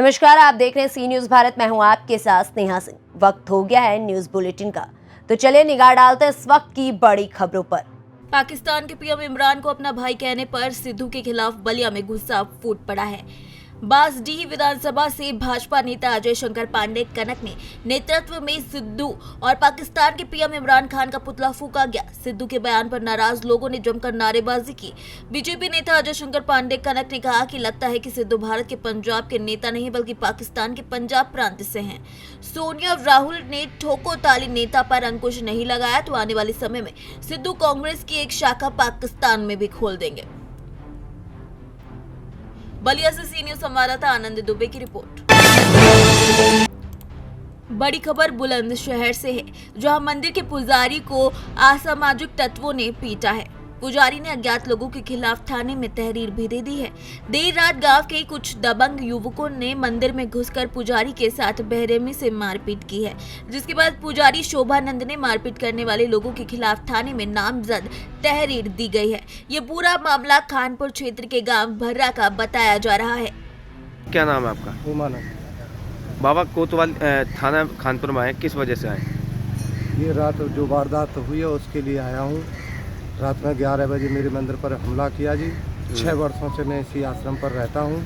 नमस्कार, आप देख रहे हैं सी न्यूज भारत। मैं हूं आपके साथ स्नेहा सिंह। वक्त हो गया है न्यूज बुलेटिन का, तो चलिए निगाह डालते हैं इस वक्त की बड़ी खबरों पर। पाकिस्तान के पीएम इमरान को अपना भाई कहने पर सिद्धू के खिलाफ बलिया में गुस्सा फूट पड़ा है। बांसडीह विधानसभा से भाजपा नेता अजय शंकर पांडे कनक ने नेतृत्व में सिद्धू और पाकिस्तान के पीएम इमरान खान का पुतला फूका गया। सिद्धू के बयान पर नाराज लोगों ने जमकर नारेबाजी की। बीजेपी नेता अजय शंकर पांडे कनक ने कहा कि लगता है कि सिद्धू भारत के पंजाब के नेता नहीं बल्कि पाकिस्तान के पंजाब प्रांत से हैं। सोनिया और राहुल ने ठोको ताली नेता पर अंकुश नहीं लगाया तो आने वाले समय में सिद्धू कांग्रेस की एक शाखा पाकिस्तान में भी खोल देंगे। बलिया से सी न्यूज संवाददाता आनंद दुबे की रिपोर्ट। बड़ी खबर बुलंदशहर से है, जहां मंदिर के पुजारी को असामाजिक तत्वों ने पीटा है। पुजारी ने अज्ञात लोगों के खिलाफ थाने में तहरीर भी दे दी है। देर रात गांव के कुछ दबंग युवकों ने मंदिर में घुसकर पुजारी के साथ बेरहमी से मारपीट की है, जिसके बाद पुजारी शोभानंद ने मारपीट करने वाले लोगों के खिलाफ थाने में नामजद तहरीर दी गई है। ये पूरा मामला खानपुर क्षेत्र के गांव भर्रा का बताया जा रहा है। क्या नाम है आपका? उमानंद। बाबा कोतवाल थाना खानपुर में आए, किस वजह से आए? ये रात जो वारदात हुई है उसके लिए आया हूँ। रात में 11 बजे मेरे मंदिर पर हमला किया जी। 6 वर्षों से मैं इसी आश्रम पर रहता हूँ।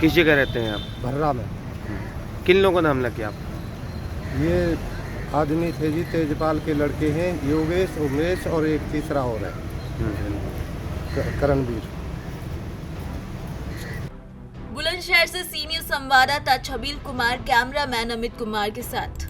किस जगह रहते हैं आप? भर्रा में। किन लोगों ने हमला किया आप? ये आदमी थे जी, तेजपाल के लड़के हैं, योगेश, उमेश और एक तीसरा और है करणवीर। बुलंदशहर से सी न्यूज संवाददाता छबील कुमार, कैमरामैन अमित कुमार के साथ।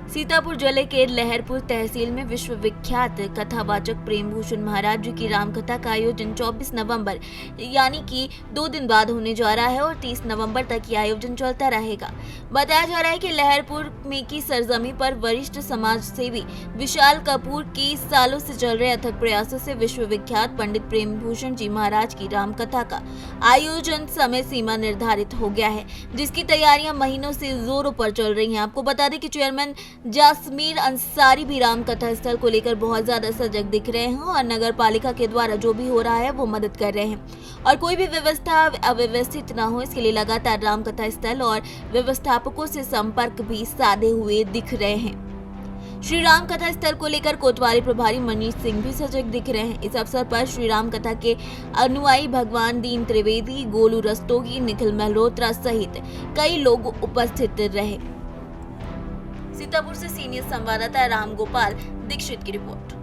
सीतापुर जिले के लहरपुर तहसील में विश्वविख्यात कथावाचक प्रेमभूषण महाराज जी की रामकथा का आयोजन 24 नवंबर यानी कि 2 दिन बाद होने जा रहा है और 30 नवंबर तक ये आयोजन चलता रहेगा। बताया जा रहा है कि लहरपुर में की सरजमी पर वरिष्ठ समाज सेवी विशाल कपूर की सालों से चल रहे अथक प्रयासों से विश्वविख्यात पंडित प्रेमभूषण जी महाराज की रामकथा का आयोजन समय सीमा निर्धारित हो गया है, जिसकी तैयारियां महीनों से जोरों पर चल रही हैं। आपको बता दें कि चेयरमैन जासमीर अंसारी भी रामकथा स्थल को लेकर बहुत ज्यादा सजग दिख रहे हैं और नगर पालिका के द्वारा जो भी हो रहा है वो मदद कर रहे हैं और कोई भी व्यवस्था अव्यवस्थित न हो, इसके लिए लगातार रामकथा स्थल और व्यवस्थापकों से संपर्क भी साधे हुए दिख रहे हैं। श्री राम कथा स्थल को लेकर कोतवाली प्रभारी मनीष सिंह भी सजग दिख रहे हैं। इस अवसर पर श्री राम कथा के अनुयायी भगवान दीन त्रिवेदी, गोलू रस्तोगी, निखिल मल्होत्रा सहित कई लोग उपस्थित रहे। सीतापुर से सीनियर संवाददाता रामगोपाल दीक्षित की रिपोर्ट।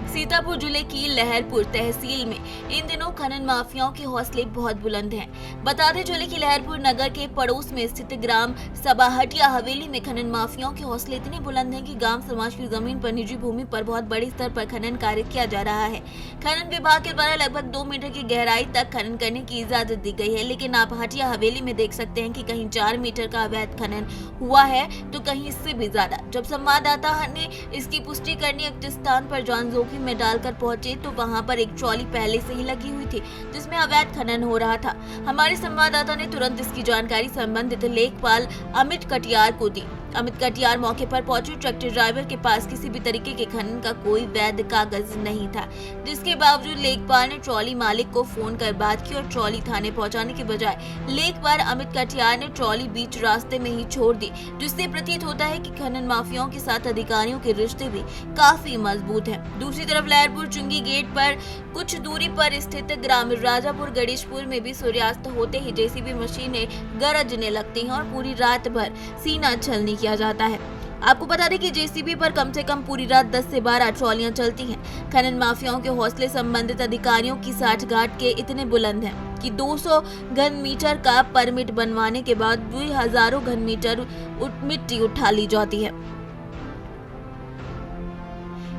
सीतापुर जिले की लहरपुर तहसील में इन दिनों खनन माफियाओं के हौसले बहुत बुलंद हैं। बताते चले कि लहरपुर नगर के पड़ोस में स्थित ग्राम सबाहटिया हवेली में खनन माफियाओं के हौसले इतने बुलंद हैं कि गांव समाज की जमीन पर निजी भूमि पर बहुत बड़े स्तर पर खनन कार्य किया जा रहा है। खनन विभाग के द्वारा लगभग 2 मीटर की गहराई तक खनन करने की इजाजत दी गई है, लेकिन आप हटिया हवेली में देख सकते हैं कि कहीं 4 मीटर का अवैध खनन हुआ है तो कहीं इससे भी ज्यादा। जब संवाददाता ने इसकी पुष्टि करने उक्त स्थान पर जान जोखिम में डालकर पहुंचे तो वहां पर एक ट्रॉली पहले से ही लगी हुई थी जिसमें अवैध खनन हो रहा था। हमारे संवाददाता ने तुरंत इसकी जानकारी संबंधित लेखपाल अमित कटियार को दी। अमित कटियार मौके पर पहुंचे। ट्रैक्टर ड्राइवर के पास किसी भी तरीके के खनन का कोई वैध कागज नहीं था, जिसके बावजूद लेखपाल ने ट्रॉली मालिक को फोन कर बात की और ट्रॉली थाने पहुंचाने के बजाय लेखपाल अमित कटियार ने ट्रॉली बीच रास्ते में ही छोड़ दी, जिससे प्रतीत होता है कि खनन माफियाओं के साथ अधिकारियों के रिश्ते भी काफी मजबूत हैं। दूसरी तरफ लहरपुर चुंगी गेट पर कुछ दूरी पर स्थित ग्राम राजापुर गणेशपुर में भी सूर्यास्त होते ही जेसीबी मशीनें गरजने लगती हैं और पूरी रात भर सीना छलनी किया जाता है। आपको बता दें कि जेसीबी पर कम से कम पूरी रात 10 से 12 ट्रॉलियां चलती हैं। खनन माफियाओं के हौसले संबंधित अधिकारियों की साठगांठ के इतने बुलंद हैं कि 200 घन मीटर का परमिट बनवाने के बाद भी हजारों घन मीटर मिट्टी उठा ली जाती है।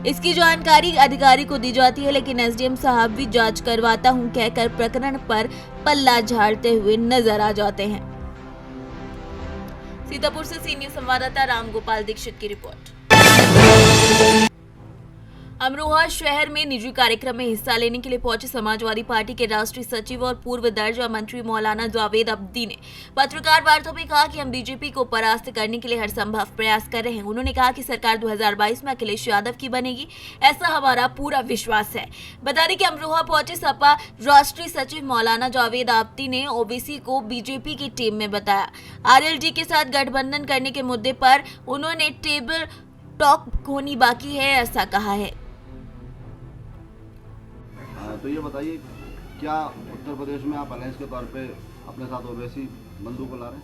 इसकी जानकारी अधिकारी को दी जाती है, लेकिन एसडीएम साहब भी जांच करवाता हूं कहकर प्रकरण पर पल्ला झाड़ते हुए नजर आ जाते हैं। सीतापुर से सीनियर संवाददाता रामगोपाल दीक्षित की रिपोर्ट। अमरोहा शहर में निजी कार्यक्रम में हिस्सा लेने के लिए पहुंचे समाजवादी पार्टी के राष्ट्रीय सचिव और पूर्व दर्जा मंत्री मौलाना जावेद अब्दी ने पत्रकार वार्ता में कहा कि हम बीजेपी को परास्त करने के लिए हर संभव प्रयास कर रहे हैं। उन्होंने कहा कि सरकार 2022 में अखिलेश यादव की बनेगी, ऐसा हमारा पूरा विश्वास है। बता दें कि अमरोहा पहुंचे सपा राष्ट्रीय सचिव मौलाना जावेद अब्दी ने ओबीसी को बीजेपी की टीम में बताया। आरएलडी के साथ गठबंधन करने के मुद्दे पर उन्होंने टेबल टॉक होनी बाकी है, ऐसा कहा है। तो ये बताइए, क्या उत्तर प्रदेश में आप अलायंस के तौर पे अपने साथ ओवैसी बंधु को ला रहे हैं?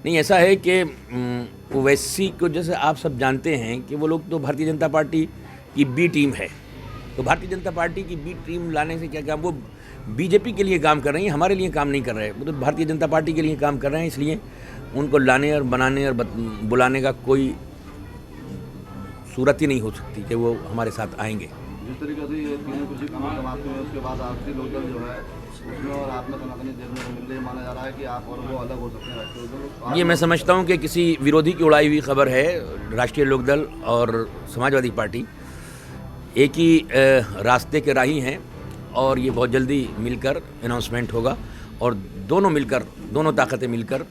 नहीं, ऐसा है कि ओवैसी को जैसे आप सब जानते हैं कि वो लोग तो भारतीय जनता पार्टी की बी टीम है, तो भारतीय जनता पार्टी की बी टीम लाने से क्या काम, वो बीजेपी के लिए काम कर रही है, हमारे लिए काम नहीं कर रहे हैं। वो तो भारतीय जनता पार्टी के लिए काम कर रहे हैं, इसलिए उनको लाने और बनाने और बुलाने का कोई सूरत ही नहीं हो सकती कि वो हमारे साथ आएंगे। जिस तरीके से ये तीनों कुछ कमल कमाते हैं, उसके बाद राष्ट्रीय लोकदल जो है उसमें और आप में तनातनी देखने को मिल रही है, माना जा रहा है कि आप और वो अलग हो सकते हैं राष्ट्रीय लोकदल। ये मैं समझता हूँ कि किसी विरोधी की उड़ाई हुई खबर है। राष्ट्रीय लोकदल और समाजवादी पार्टी एक ही रास्ते के राही हैं और ये बहुत जल्दी मिलकर अनाउंसमेंट होगा और दोनों ताकतें मिलकर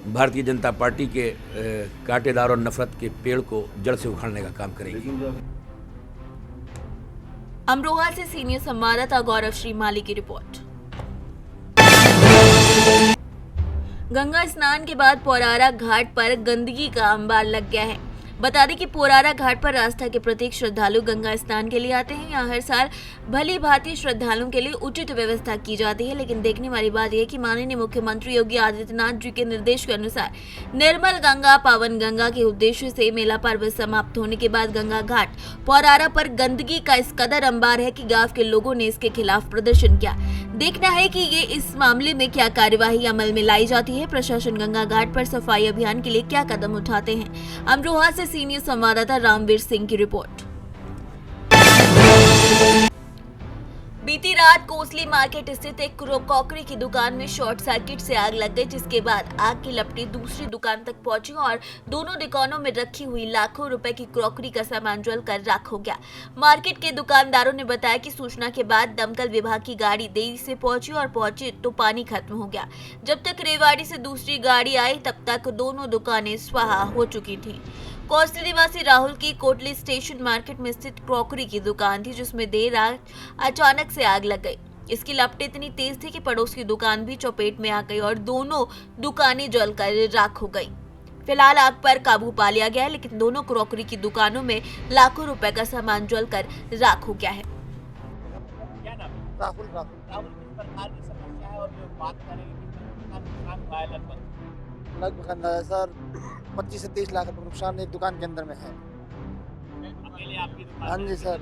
भारतीय जनता पार्टी के कांटेदार और नफरत के पेड़ को जड़ से उखाड़ने का काम करेंगे। अमरोहा से सीनियर संवाददाता गौरव श्रीमाली की रिपोर्ट। गंगा स्नान के बाद पोरारा घाट पर गंदगी का अंबार लग गया है। बता दें कि पोरारा घाट पर आस्था के प्रतीक श्रद्धालु गंगा स्नान के लिए आते हैं। यहाँ हर साल भली भांति श्रद्धालुओं के लिए उचित व्यवस्था की जाती है, लेकिन देखने वाली बात यह कि माननीय मुख्यमंत्री योगी आदित्यनाथ जी के निर्देश के अनुसार निर्मल गंगा पावन गंगा के उद्देश्य से मेला पर्व समाप्त होने के बाद गंगा घाट पोरारा पर गंदगी का इस कदर अंबार है कि गांव के लोगों ने इसके खिलाफ प्रदर्शन किया। देखना है कि ये इस मामले में क्या कार्यवाही अमल में लाई जाती है। प्रशासन गंगा घाट पर सफाई अभियान के लिए क्या कदम उठाते हैं। अमरोहा से सीनियर संवाददाता रामवीर सिंह की रिपोर्ट। बीती रात कोसली मार्केट स्थित एक क्रॉकरी की दुकान में शॉर्ट सर्किट से आग लग गई, जिसके बाद आग की लपटें दूसरी दुकान तक पहुंची और दोनों दुकानों में रखी हुई लाखों रुपए की क्रॉकरी का सामान जलकर राख हो गया। मार्केट के दुकानदारों ने बताया कि सूचना के बाद दमकल विभाग की गाड़ी देरी से पहुंची तो पानी खत्म हो गया। जब तक रेवाड़ी से दूसरी गाड़ी आई तब तक दोनों दुकानें स्वाहा हो चुकी थी। कोसली निवासी राहुल की कोटली स्टेशन मार्केट में स्थित क्रॉकरी की दुकान थी, जिसमें देर रात अचानक से आग लग गई। इसकी लपटें इतनी तेज थी कि पड़ोस की दुकान भी चपेट में आ गई और दोनों दुकानें जलकर राख हो गई। फिलहाल आग पर काबू पा लिया गया है, लेकिन दोनों क्रॉकरी की दुकानों में लाखों रुपए का सामान जलकर राख हो गया है। राहुल किस प्रकार की समस्या है और जो बात करेंगे कितना नुकसान हुआ है? लगभग अंदाजा सर 25 से 30 लाख रुपए नुकसान एक दुकान के अंदर में है। अकेले आपकी दुकान? हाँ जी सर,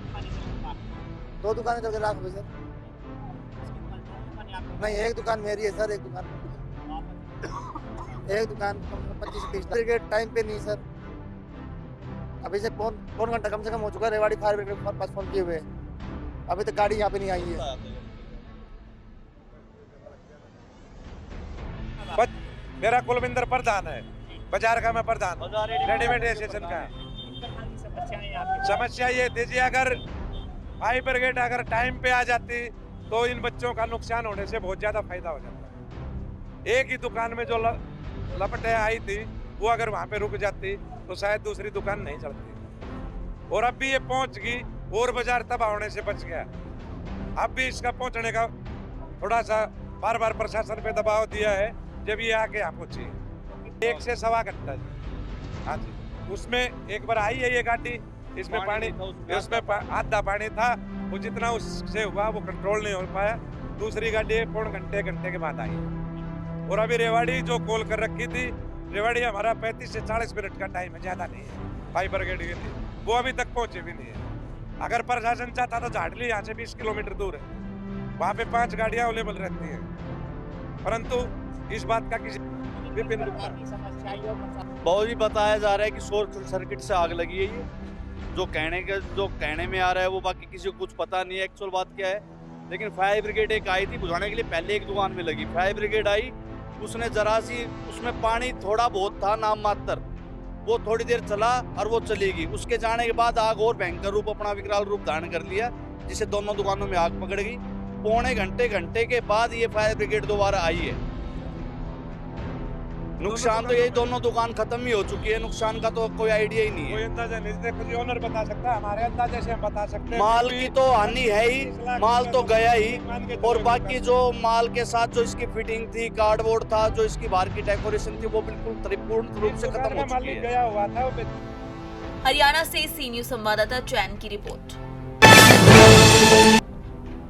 2 दुकानें जल के राख हुई सर। नहीं, एक दुकान मेरी है सर, एक दुकान 25 से 30 लाख के टाइम पे नहीं सर। अभी से पौन घंटा कम से कम हो चुका है। रेवाड़ी फायर ब्रिगेड के पास फोन किए हुए, अभी तक गाड़ी यहाँ पे नहीं आई है। मेरा कुलविंदर प्रधान है, बाजार का मैं प्रधान, रेडीमेड स्टेशन का। समस्या ये दीजिए, अगर फायर ब्रिगेड अगर टाइम पे आ जाती तो इन बच्चों का नुकसान होने से बहुत ज्यादा फायदा हो जाता है। एक ही दुकान में जो लपटें आई थी वो अगर वहाँ पे रुक जाती तो शायद दूसरी दुकान नहीं चलती। और अब भी ये पहुँच गई और बाजार तबाह होने से बच गया। अब भी इसका पहुँचने का थोड़ा सा बार बार प्रशासन पे दबाव दिया है, जब ये आके यहाँ पहुँची 1 से सवा घंटा। हाँ जी, उसमें एक बार आई है ये गाड़ी, इसमें पानी उसमें आधा पानी था, वो जितना उससे हुआ वो कंट्रोल नहीं हो पाया। दूसरी गाड़ी पौन घंटे के बाद आई। और अभी रेवाड़ी जो कॉल कर रखी थी, रेवाड़ी हमारा 35 से 40 मिनट का टाइम है, ज़्यादा नहीं है फायर ब्रिगेड के लिए, वो अभी तक पहुँचे भी नहीं है। अगर प्रशासन चाहता तो झाड़ली यहाँ से 20 किलोमीटर दूर है, वहाँ पे 5 गाड़ियाँ अवेलेबल रहती हैं, परंतु इस बात का किसी बहुत ही बताया जा रहा है कि शॉर्ट सर्किट से आग लगी है। ये जो कहने में आ रहा है वो बाकी किसी को कुछ पता नहीं है एक्चुअल बात क्या है। लेकिन फायर ब्रिगेड एक आई थी बुझाने के लिए, पहले एक दुकान में लगी। फायर ब्रिगेड आई, उसने जरा सी उसमें पानी थोड़ा बहुत था नाम मात्र, वो थोड़ी देर चला और वो चली गई। उसके जाने के बाद आग और भयंकर रूप, अपना विकराल रूप धारण कर लिया, जिससे दोनों दुकानों में आग पकड़ गई। पौने घंटे के बाद ये फायर ब्रिगेड दोबारा आई है। नुकसान तो यही, दोनों दुकान खत्म ही हो चुकी है, नुकसान का तो कोई आइडिया ही नहीं कोई है। अंदाजा नहीं, खुद ओनर बता सकता है, हमारे अंदाजे से हम बता सकते हैं। माल की तो हानि है ही, माल तो गया ही, और बाकी जो माल के साथ जो इसकी फिटिंग थी, कार्डबोर्ड था, जो इसकी बाहर की डेकोरेशन थी, वो बिल्कुल परिपूर्ण रूप से खत्म हो चुकी है। गया हुआ था वो। हरियाणा से सी न्यूज संवाददाता चैन की रिपोर्ट।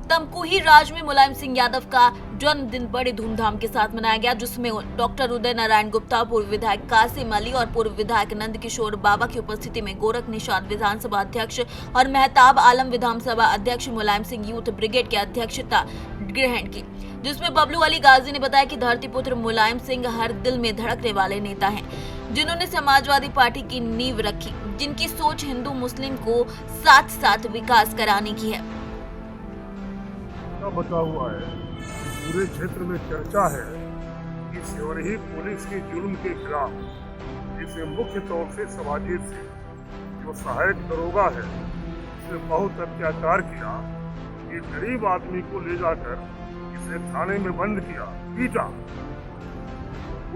तमकुही राज में मुलायम सिंह यादव का जन्मदिन बड़े धूमधाम के साथ मनाया गया, जिसमें डॉक्टर उदय नारायण गुप्ता, पूर्व विधायक कासिम अली और पूर्व विधायक नंद किशोर बाबा की उपस्थिति में गोरख निषाद विधानसभा अध्यक्ष और मेहताब आलम विधानसभा अध्यक्ष मुलायम सिंह यूथ ब्रिगेड की अध्यक्षता ग्रहण की, जिसमें बबलू अली गाजी ने बताया कि धरतीपुत्र मुलायम सिंह हर दिल में धड़कने वाले नेता हैं, जिन्होंने समाजवादी पार्टी की नींव रखी, जिनकी सोच हिंदू मुस्लिम को साथ साथ विकास कराने की है। बचा हुआ है, पूरे क्षेत्र में चर्चा है कि सेवरही पुलिस के जुल्म के खिलाफ, जिसे मुख्य तौर से समाजित से जो सहायक दरोगा है, उसने बहुत अत्याचार किया। ये गरीब आदमी को ले जाकर इसे थाने में बंद किया, पीटा।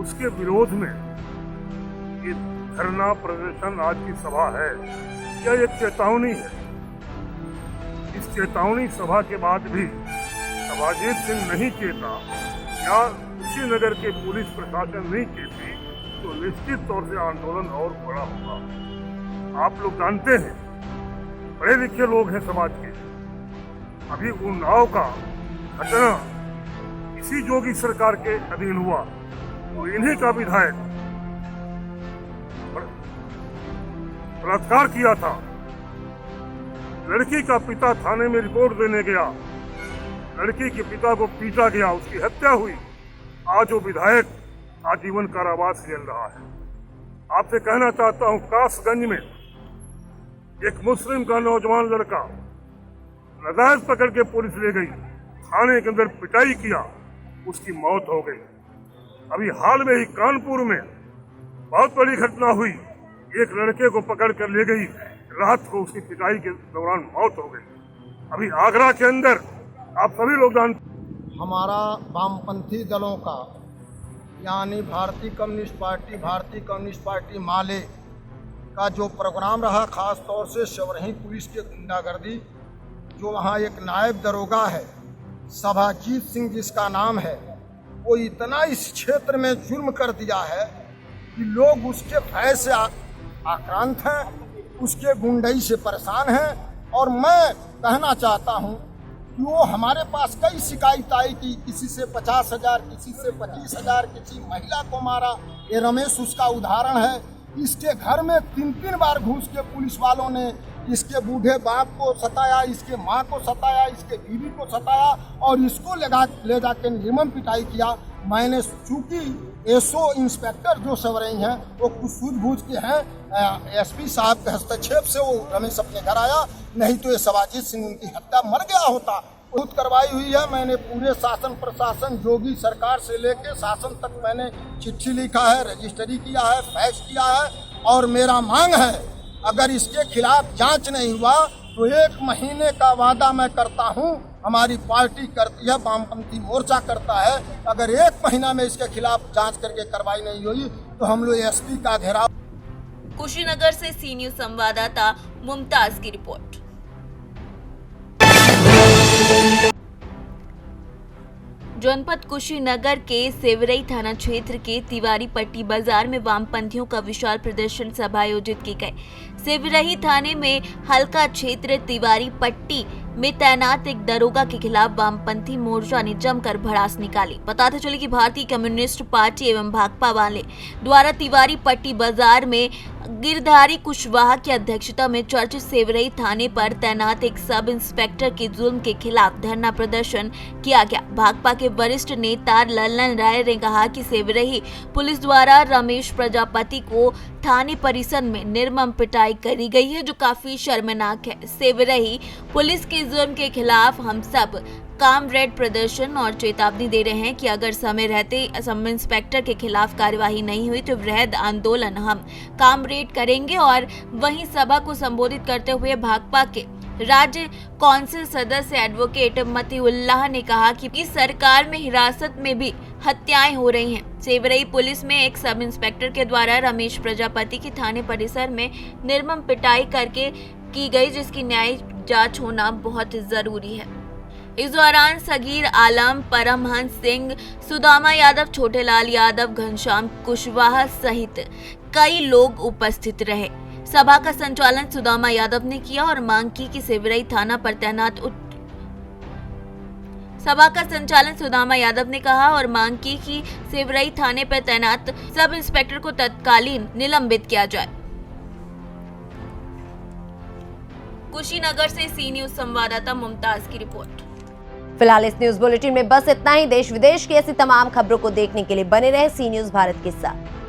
उसके विरोध में ये धरना प्रदर्शन आज की सभा है। यह एक चेतावनी है। इस चेतावनी सभा के बाद भी समाजित सिंह नहीं चेता या कुशीनगर के पुलिस प्रशासन नहीं चेती, तो निश्चित तौर से आंदोलन और बड़ा होगा। आप लोग जानते हैं, पढ़े लिखे लोग हैं समाज के। अभी उन्नाव का घटना इसी जोगी सरकार के अधीन हुआ, तो इन्हीं का विधायक बलात्कार किया था। लड़की का पिता थाने में रिपोर्ट देने गया, लड़की के पिता को पीटा गया, उसकी हत्या हुई। आज वो विधायक आजीवन कारावास झेल रहा है। आपसे कहना चाहता हूं, कासगंज में एक मुस्लिम का नौजवान लड़का नाजायज पकड़ के पुलिस ले गई, थाने के अंदर पिटाई किया, उसकी मौत हो गई। अभी हाल में ही कानपुर में बहुत बड़ी घटना हुई, एक लड़के को पकड़ कर ले गई, रात को उसकी पिटाई के दौरान मौत हो गई। अभी आगरा के अंदर आप सभी लोग जानते, हमारा वामपंथी दलों का यानी भारतीय कम्युनिस्ट पार्टी माले का जो प्रोग्राम रहा, खास तौर से सेवरही पुलिस के गुंडागर्दी, जो वहाँ एक नायब दरोगा है सभाजीत सिंह जिसका नाम है, वो इतना इस क्षेत्र में जुल्म कर दिया है कि लोग उसके भय से आक्रांत हैं, उसके गुंडई से परेशान हैं। और मैं कहना चाहता हूँ कि वो हमारे पास कई शिकायत आई कि किसी से 50,000, किसी से 25,000, किसी महिला को मारा। ये रमेश उसका उदाहरण है। इसके घर में 3-3 बार घुस के पुलिस वालों ने इसके बूढ़े बाप को सताया, इसके माँ को सताया, इसके बीवी को सताया और इसको ले जाके निर्मम पिटाई किया। मैंने चूँकि एसओ इंस्पेक्टर जो सेवरही हैं वो कुछ सूझबूझ के हैं, एसपी साहब के हस्तक्षेप से वो रमेश अपने घर आया, नहीं तो ये सभाजीत सिंह उनकी हत्या मर गया होता। बहुत कार्रवाई हुई है। मैंने पूरे शासन प्रशासन, जोगी सरकार से लेके शासन तक मैंने चिट्ठी लिखा है, रजिस्ट्री किया है, फैक्स किया है और मेरा मांग है अगर इसके खिलाफ जांच नहीं हुआ तो 1 महीने का वादा मैं करता हूं, हमारी पार्टी करती है, वामपंथी मोर्चा करता है। अगर 1 महीना में इसके खिलाफ जांच करके कार्रवाई नहीं हुई तो हम लोग एसपी का घेराव। कुशीनगर से सी न्यूज संवाददाता मुमताज की रिपोर्ट। जनपद कुशीनगर के सेवरई थाना क्षेत्र के तिवारी पट्टी बाजार में वामपंथियों का विशाल प्रदर्शन सभा आयोजित की गई। सेवरई थाने में हल्का क्षेत्र तिवारी पट्टी में तैनात एक दरोगा के खिलाफ वामपंथी मोर्चा ने जमकर भड़ास निकाली। बताते चले कि भारतीय कम्युनिस्ट पार्टी एवं भाकपा वाले द्वारा तिवारी पट्टी बाजार में गिरधारी कुशवाहा की अध्यक्षता में चर्चित सेवरई थाने पर तैनात एक सब इंस्पेक्टर के जुल्म के खिलाफ धरना प्रदर्शन किया गया। भाकपा के वरिष्ठ नेता लल्लन राय ने कहा कि सेवरई पुलिस द्वारा रमेश प्रजापति को थाने परिसर में निर्मम पिटाई करी गई है, जो काफी शर्मनाक है। सेवरही पुलिस के जुर्म के खिलाफ हम सब कामरेड प्रदर्शन और चेतावनी दे रहे हैं कि अगर समय रहते सब इंस्पेक्टर के खिलाफ कार्यवाही नहीं हुई तो वृहद आंदोलन हम कामरेड करेंगे। और वहीं सभा को संबोधित करते हुए भाकपा के राज्य काउंसिल सदस्य एडवोकेट मतीउल्लाह ने कहा कि इस सरकार में हिरासत में भी हत्याएं हो रही हैं। सेवरही पुलिस में एक सब इंस्पेक्टर के द्वारा रमेश प्रजापति की थाने परिसर में निर्मम पिटाई करके की गई, जिसकी न्यायिक जांच होना बहुत जरूरी है। इस दौरान सगीर आलम, परमहंस सिंह, सुदामा यादव, छोटेलाल यादव, घनश्याम कुशवाहा सहित कई लोग उपस्थित रहे। सभा का संचालन सुदामा यादव ने किया और मांग की कि सेवरही थाना पर तैनात सभा का संचालन सुदामा यादव ने कहा और मांग की कि सेवरही थाने पर तैनात सब इंस्पेक्टर को तत्कालीन निलंबित किया जाए। कुशीनगर से सी न्यूज संवाददाता मुमताज की रिपोर्ट। फिलहाल इस न्यूज बुलेटिन में बस इतना ही। देश विदेश की ऐसी तमाम खबरों को देखने के लिए बने रहे सी न्यूज भारत के साथ।